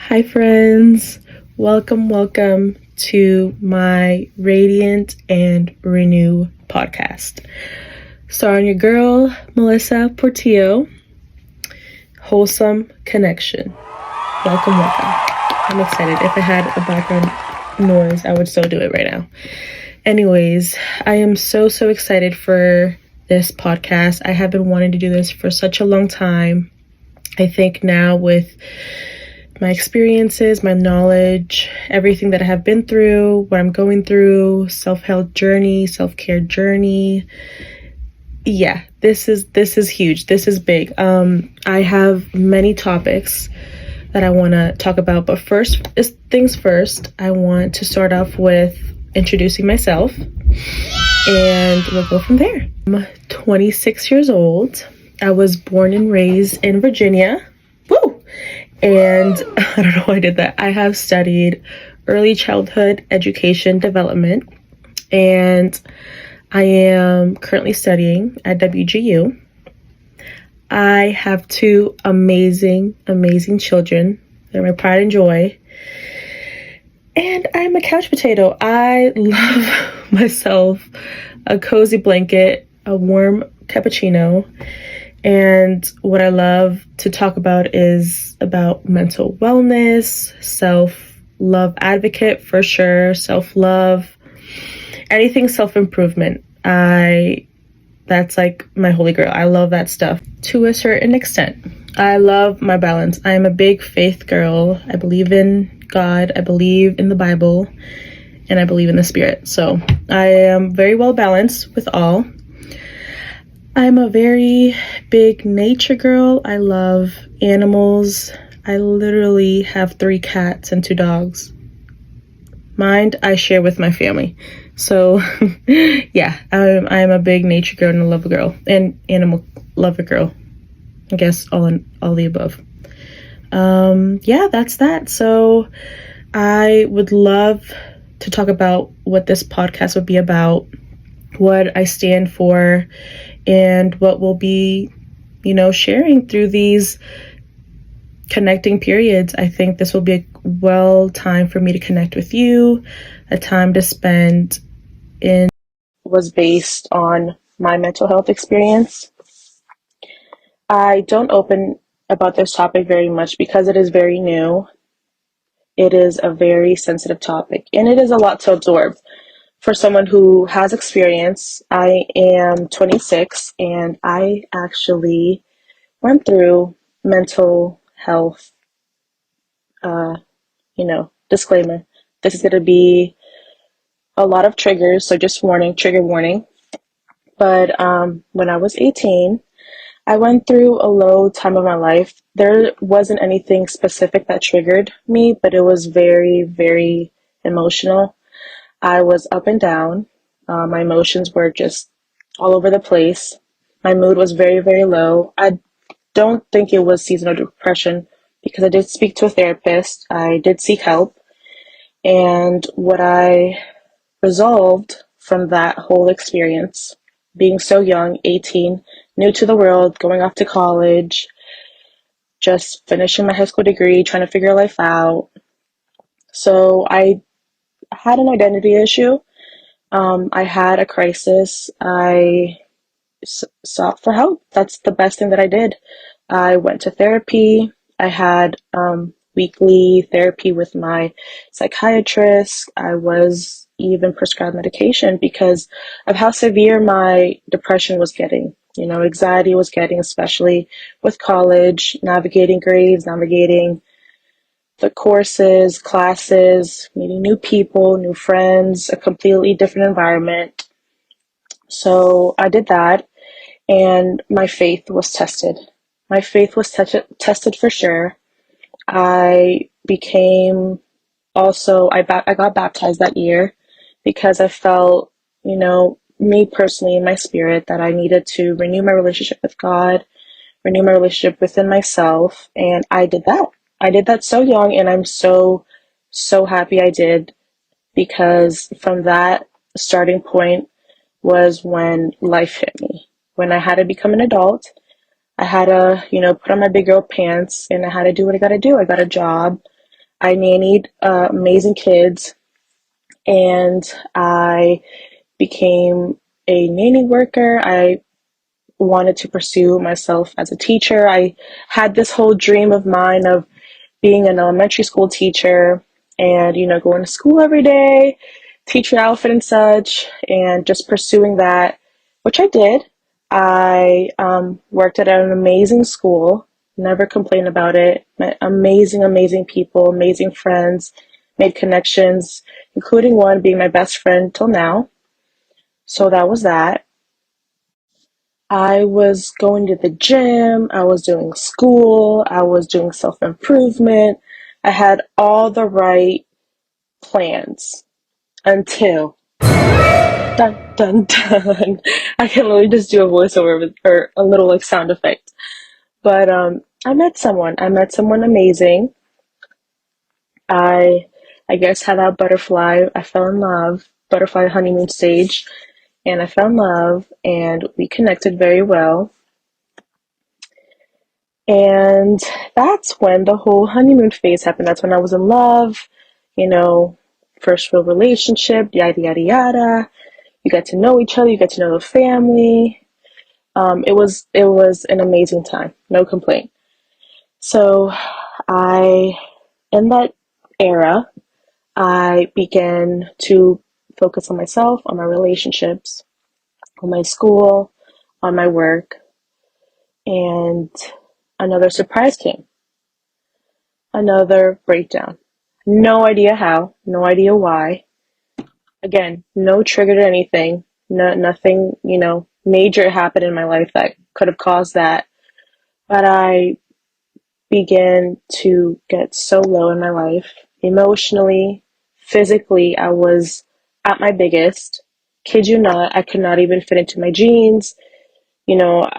Hi, friends. Welcome to my Radiant and Renew podcast. Starring your girl, Melissa Portillo. Wholesome connection. Welcome. I'm excited. If I had a background noise, I would still do it right now. Anyways, I am so excited for this podcast. I have been wanting to do this for such a long time. I think now with my experiences, my knowledge, everything that I have been through, what I'm going through, self-help journey, self-care journey. Yeah, this is huge. This is big. I have many topics that I want to talk about, but first things first, I want to start off with introducing myself, and we'll go from there. I'm 26 years old. I was born and raised in Virginia. Woo! And I don't know why I did that. I have studied early childhood education development, and I am currently studying at WGU. I have two amazing children. They're my pride and joy. And I'm a couch potato. I love myself a cozy blanket, a warm cappuccino. And what I love to talk about is about mental wellness, self-love advocate for sure, self-love, anything self-improvement. That's like my holy grail. I love that stuff to a certain extent. I love my balance. I am a big faith girl. I believe in God. I believe in the Bible, and I believe in the spirit. So I am very well balanced with all. I'm a very big nature girl. I love animals. I literally have 3 cats and 2 dogs. Mind, I share with my family. So yeah, I'm a big nature girl and a lover girl and animal lover girl. I guess all the above. Yeah, that's that. So I would love to talk about what this podcast would be about, what I stand for, and what we'll be, sharing through these connecting periods. I think this will be a time for me to connect with you, a time to spend in was based on my mental health experience. I don't open about this topic very much because it is very new. It is a very sensitive topic, and it is a lot to absorb. For someone who has experience, I am 26, and I actually went through mental health, disclaimer. This is going to be a lot of triggers, so just trigger warning. But when I was 18, I went through a low time of my life. There wasn't anything specific that triggered me, but it was very, very emotional. I was up and down. My emotions were just all over the place. My mood was very, very low. I don't think it was seasonal depression because I did speak to a therapist. I did seek help. And what I resolved from that whole experience, being so young, 18, new to the world, going off to college, just finishing my high school degree, trying to figure life out. So I had an identity issue. I had a crisis. I sought for help. That's the best thing that I did. I went to therapy. I had weekly therapy with my psychiatrist. I was even prescribed medication because of how severe my depression was getting. Anxiety was getting, especially with college, navigating grades, navigating the courses, classes, meeting new people, new friends, a completely different environment. So I did that, and my faith was tested. My faith was tested for sure. I got baptized that year because I felt, me personally in my spirit, that I needed to renew my relationship with God, renew my relationship within myself, and I did that. I did that so young, and I'm so happy I did, because from that starting point was when life hit me. When I had to become an adult, I had to, put on my big girl pants, and I had to do what I got to do. I got a job. I nannied amazing kids, and I became a nanny worker. I wanted to pursue myself as a teacher. I had this whole dream of mine of being an elementary school teacher and, going to school every day, teacher outfit and such, and just pursuing that, which I did. I worked at an amazing school, never complained about it, met amazing, amazing people, amazing friends, made connections, including one being my best friend till now. So that was that. I was going to the gym, I was doing school, I was doing self improvement. I had all the right plans until dun dun dun. I can literally just do a voiceover or a little like sound effect. But I met someone. I met someone amazing. I I guess had that butterfly. I fell in love, butterfly honeymoon stage, and I fell in love, and we connected very well. And that's when the whole honeymoon phase happened. That's when I was in love, you know, first real relationship, yada, yada, yada. You get to know each other, you get to know the family. It was an amazing time, no complaint. So I, in that era, I began to focus on myself, on my relationships, on my school, on my work, and another surprise came. Another breakdown. No idea how, no idea why. Again, no trigger to anything. No, nothing, major happened in my life that could have caused that. But I began to get so low in my life. Emotionally, physically, I was at my biggest. Kid you not, I could not even fit into my jeans.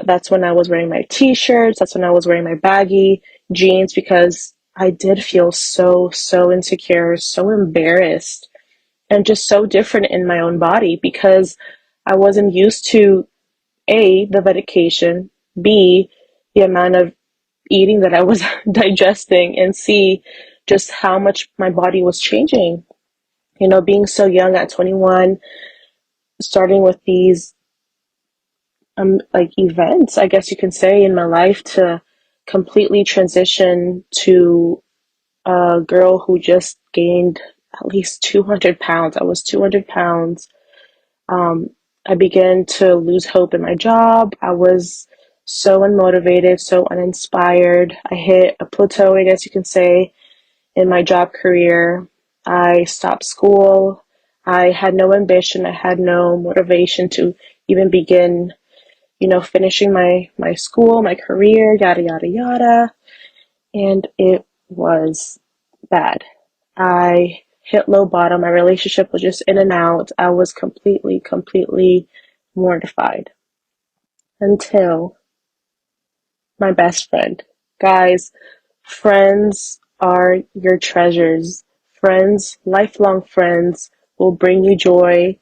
That's when I was wearing my t-shirts. That's when I was wearing my baggy jeans because I did feel so, so insecure, so embarrassed, and just so different in my own body because I wasn't used to A, the medication, B, the amount of eating that I was digesting, and C, just how much my body was changing. Being so young at 21, starting with these like events, I guess you can say, in my life to completely transition to a girl who just gained at least 200 pounds. I was 200 pounds. Um, I began to lose hope in my job. I was so unmotivated, so uninspired. I hit a plateau, I guess you can say, in my job career. I stopped school. I had no ambition. I had no motivation to even begin finishing my school, my career, yada, yada, yada. And it was bad. I hit low bottom. My relationship was just in and out. I was completely, completely mortified until my best friend. Guys, friends are your treasures. Friends, lifelong friends, will bring you joy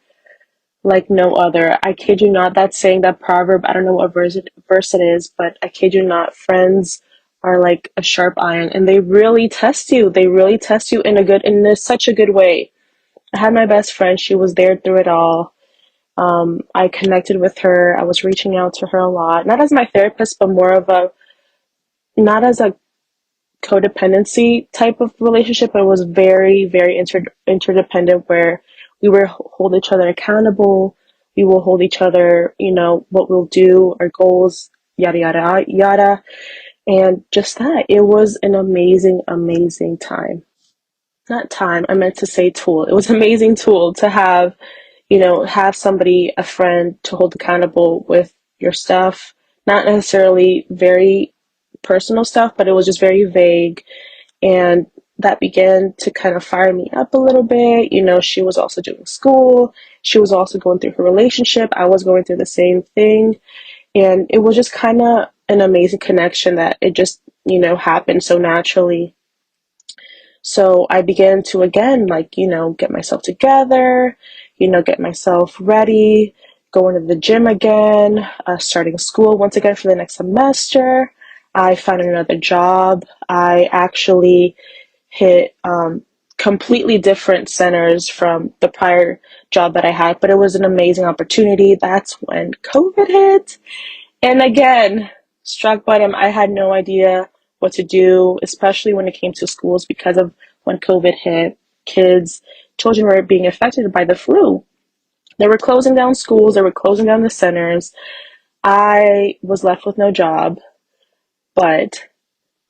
like no other. I kid you not, that saying, that proverb, I don't know what verse it is, but I kid you not, friends are like a sharp iron and they really test you. They really test you in such a good way. I had my best friend, she was there through it all. I connected with her. I was reaching out to her a lot, not as my therapist, but more of not as a codependency type of relationship, but it was very, very interdependent where we were hold each other accountable. We will hold each other, what we'll do, our goals, yada, yada, yada. And just that, it was an amazing, amazing time. Not time, I meant to say tool. It was an amazing tool to have, have somebody, a friend to hold accountable with your stuff. Not necessarily very personal stuff, but it was just very vague, and that began to kind of fire me up a little bit. She was also doing school. She was also going through her relationship. I was going through the same thing. And it was just kind of an amazing connection that it just, happened so naturally. So I began to again, like, get myself together, get myself ready, going to the gym again, starting school once again for the next semester. I found another job. I actually hit completely different centers from the prior job that I had, but it was an amazing opportunity. That's when COVID hit. And again, struck bottom, I had no idea what to do, especially when it came to schools because of when COVID hit. Children were being affected by the flu. They were closing down schools, they were closing down the centers. I was left with no job, but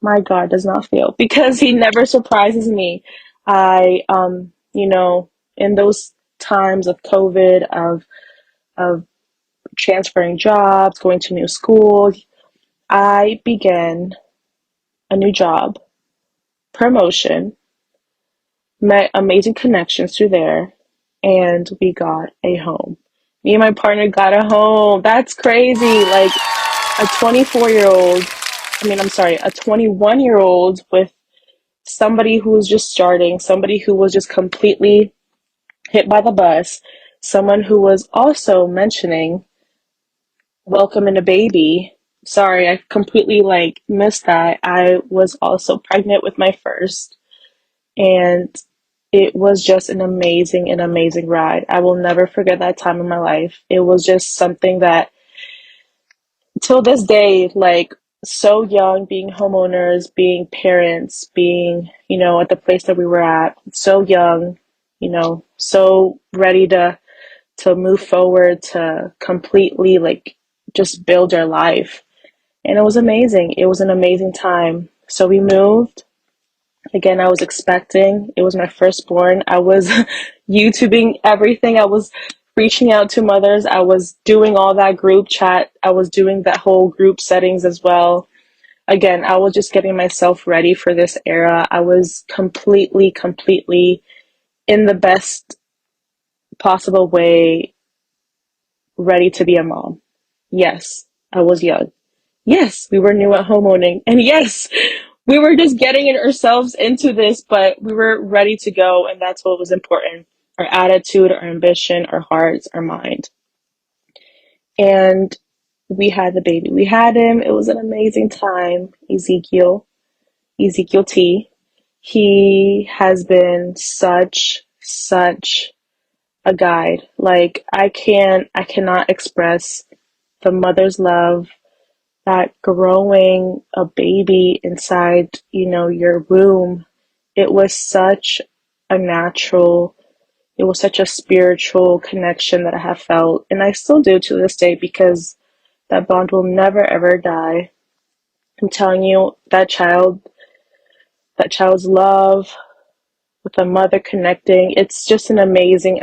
my God does not fail because he never surprises me. In those times of COVID, of transferring jobs, going to new schools, I began a new job, promotion, met amazing connections through there, and we got a home. Me and my partner got a home. That's crazy. Like a 24-year-old, a 21-year-old with somebody who was just starting, somebody who was just completely hit by the bus, someone who was also mentioning welcoming a baby. Sorry, I completely missed that. I was also pregnant with my first, and it was just an amazing ride. I will never forget that time in my life. It was just something that till this day, so young, being homeowners, being parents, being, at the place that we were at, so young, so ready to move forward, to completely just build our life. And it was amazing. It was an amazing time. So we moved. Again, I was expecting. It was my firstborn. I was YouTubing everything. I was reaching out to mothers. I was doing all that group chat. I was doing that whole group settings as well. Again, I was just getting myself ready for this era. I was completely in the best possible way ready to be a mom. Yes, I was young. Yes, we were new at homeowning. And yes, we were just getting ourselves into this, but we were ready to go. And that's what was important. Our attitude, our ambition, our hearts, our mind. And we had the baby. We had him. It was an amazing time. Ezekiel T. He has been such a guide. I cannot express the mother's love, that growing a baby inside, your womb. It was such a natural, it was such a spiritual connection that I have felt, and I still do to this day, because that bond will never ever die. I'm telling you, that child's love with a mother connecting, it's just an amazing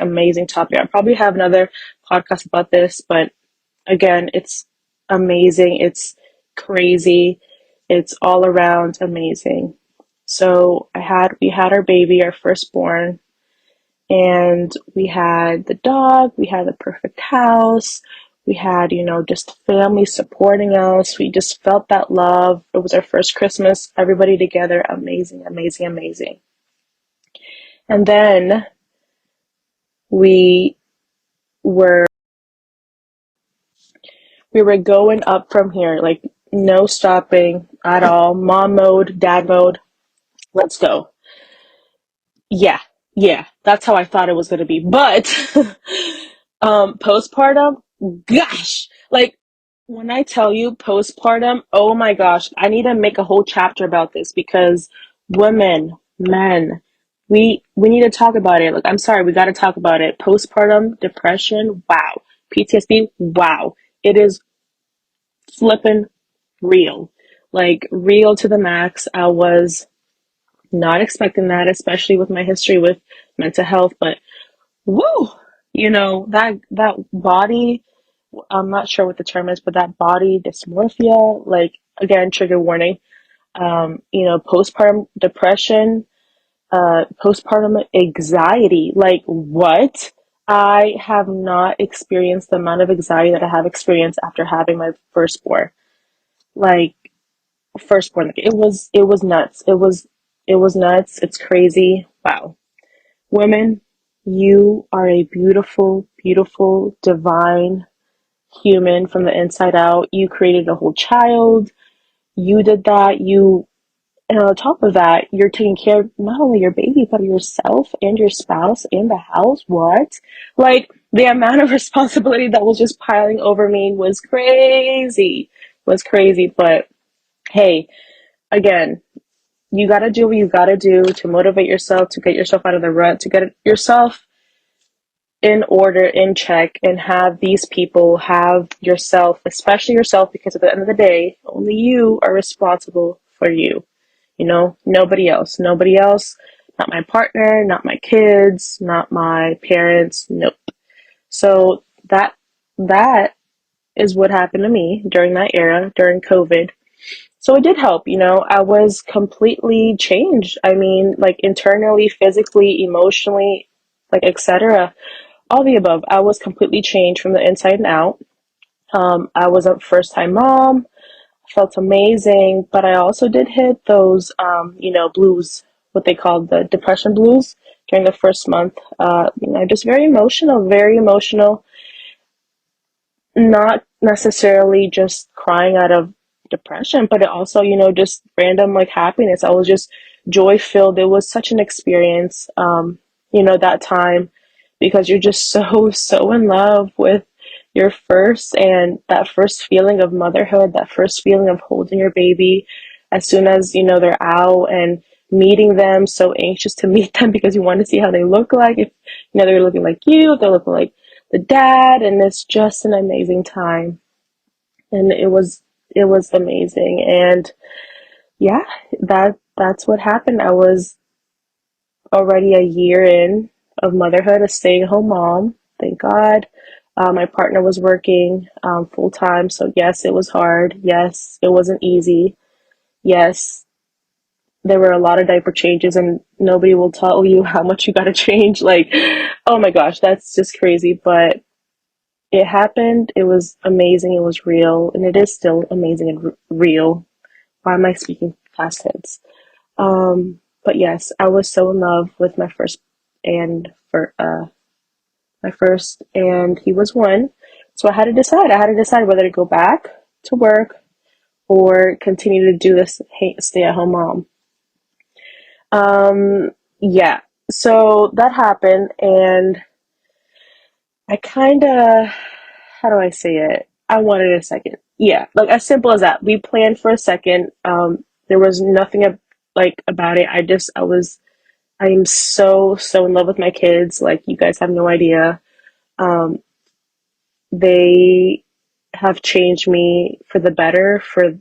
topic. I'll probably have another podcast about this, but again, it's amazing. It's crazy. It's all around amazing. So we had our baby, our firstborn, and we had the dog, we had the perfect house, we had, just family supporting us. We just felt that love. It was our first Christmas, everybody together. Amazing. And then we were we were going up from here, no stopping at all. Mom mode, dad mode, let's go. Yeah, that's how I thought it was going to be. But postpartum, gosh, when I tell you postpartum, oh my gosh, I need to make a whole chapter about this, because women, men, we need to talk about it. I'm sorry, we got to talk about it. Postpartum depression, wow. PTSD, wow. It is flipping real. Real to the max. I was not expecting that, especially with my history with mental health, but woo, that body, I'm not sure what the term is, but that body dysmorphia, again, trigger warning, postpartum depression, postpartum anxiety, what? I have not experienced the amount of anxiety that I have experienced after having my firstborn. Like firstborn, it was nuts. It was nuts. It's crazy. Wow. Women, you are a beautiful, divine human from the inside out. You created a whole child. You did that. And on top of that, you're taking care of not only your baby, but yourself and your spouse and the house. What? Like, the amount of responsibility that was just piling over me was crazy. Was crazy. But hey, again, you gotta do what you gotta do to motivate yourself, to get yourself out of the rut, to get yourself in order, in check, and have these people, have yourself, especially yourself, because at the end of the day, only you are responsible for you. You know, nobody else. Nobody else. Not my partner, not my kids, not my parents. Nope. So that is what happened to me during that era, during COVID. So it did help, you know. I was completely changed. I mean, like internally, physically, emotionally, like etc. All the above. I was completely changed from the inside and out. I was a first time mom, felt amazing, but I also did hit those, blues, what they call the depression blues during the first month. Just very emotional, not necessarily just crying out of depression, but it also, just random like happiness. I was just joy filled. It was such an experience, that time because you're just so in love with your first and that first feeling of motherhood, that first feeling of holding your baby as soon as, they're out and meeting them, so anxious to meet them because you want to see how they look like, if, they're looking like you, if they're looking like the dad, and it's just an amazing time. And it was amazing. And yeah, that's what happened. I was already a year in of motherhood, a stay-at-home mom. Thank God. My partner was working full time, so yes, it was hard. Yes, it wasn't easy. Yes, there were a lot of diaper changes, and nobody will tell you how much you got to change. Like, oh my gosh, that's just crazy. But it happened. It was amazing. It was real, and it is still amazing and real. Why am I speaking past tense? But yes, I was so in love with my first, and he was one. So I had to decide. I had to decide whether to go back to work or continue to do this stay-at-home mom. Yeah. So that happened, and I kind of, how do I say it? I wanted a second. Yeah, like as simple as that. We planned for a second. There was nothing about it. I am so in love with my kids. Like you guys have no idea. Um, they have changed me for the better, for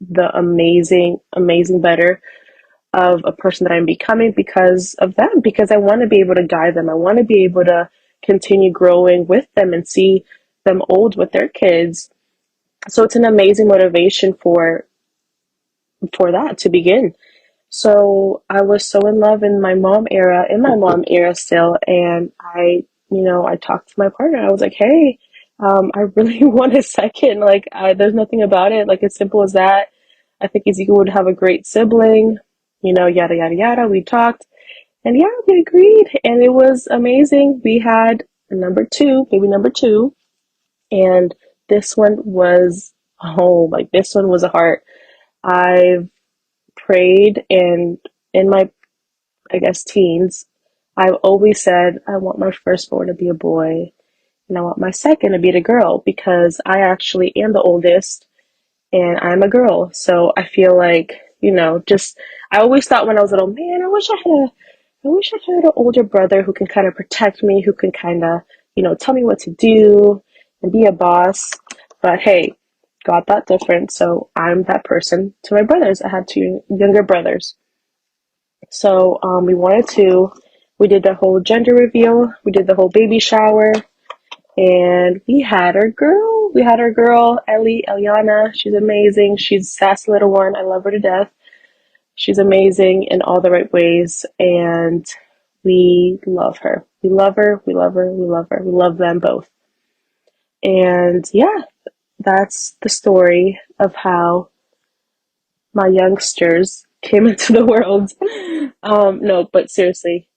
the amazing better of a person that I'm becoming because of them, because I want to be able to guide them. I want to be able to continue growing with them and see them old with their kids. So it's an amazing motivation for that to begin. So I was so in love in my mom era still, and I talked to my partner. I was like, hey, I really want a second. Like, there's nothing about it. Like, as simple as that. I think Ezekiel would have a great sibling, yada, yada, yada. We talked, and yeah, we agreed, and it was amazing. We had baby number two, and this one was home. Like, this one was a heart. I've prayed, and in my, I guess, teens, I've always said, I want my firstborn to be a boy, and I want my second to be a girl, because I actually am the oldest, and I'm a girl. So I feel like, I always thought when I was little, man, I wish I had an older brother who can kind of protect me, who can kind of, tell me what to do and be a boss. But hey, God thought different, so I'm that person to my brothers. I had two younger brothers. So we did the whole gender reveal, we did the whole baby shower, and we had our girl. We had our girl, Eliana. She's amazing. She's a sassy little one. I love her to death. She's amazing in all the right ways, and we love her. We love her. We love her. We love her. We love them both. And yeah, that's the story of how my youngsters came into the world. No, but seriously.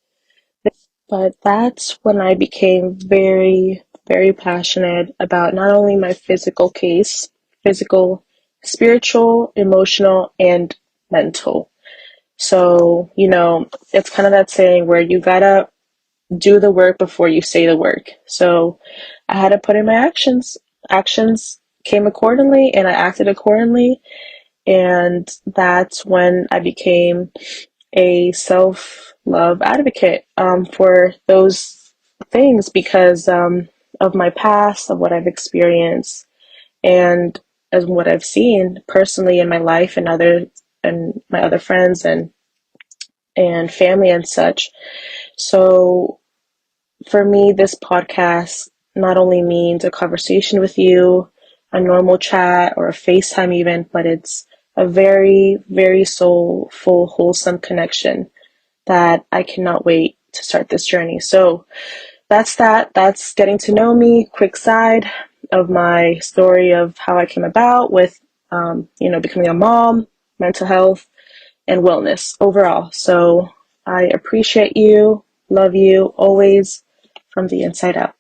But that's when I became very, very passionate about not only my physical case, physical, spiritual, emotional, and mental. So, it's kind of that saying where you gotta do the work before you say the work. So I had to put in my actions. Actions came accordingly and I acted accordingly. And that's when I became a self-love advocate for those things because of my past, of what I've experienced, and as what I've seen personally in my life and my other friends and family and such. So for me, this podcast not only means a conversation with you, a normal chat or a FaceTime even, but it's a very, very soulful, wholesome connection that I cannot wait to start this journey. So that's that. That's getting to know me, quick side of my story of how I came about with, becoming a mom, mental health, and wellness overall. So I appreciate you, love you always from the inside out.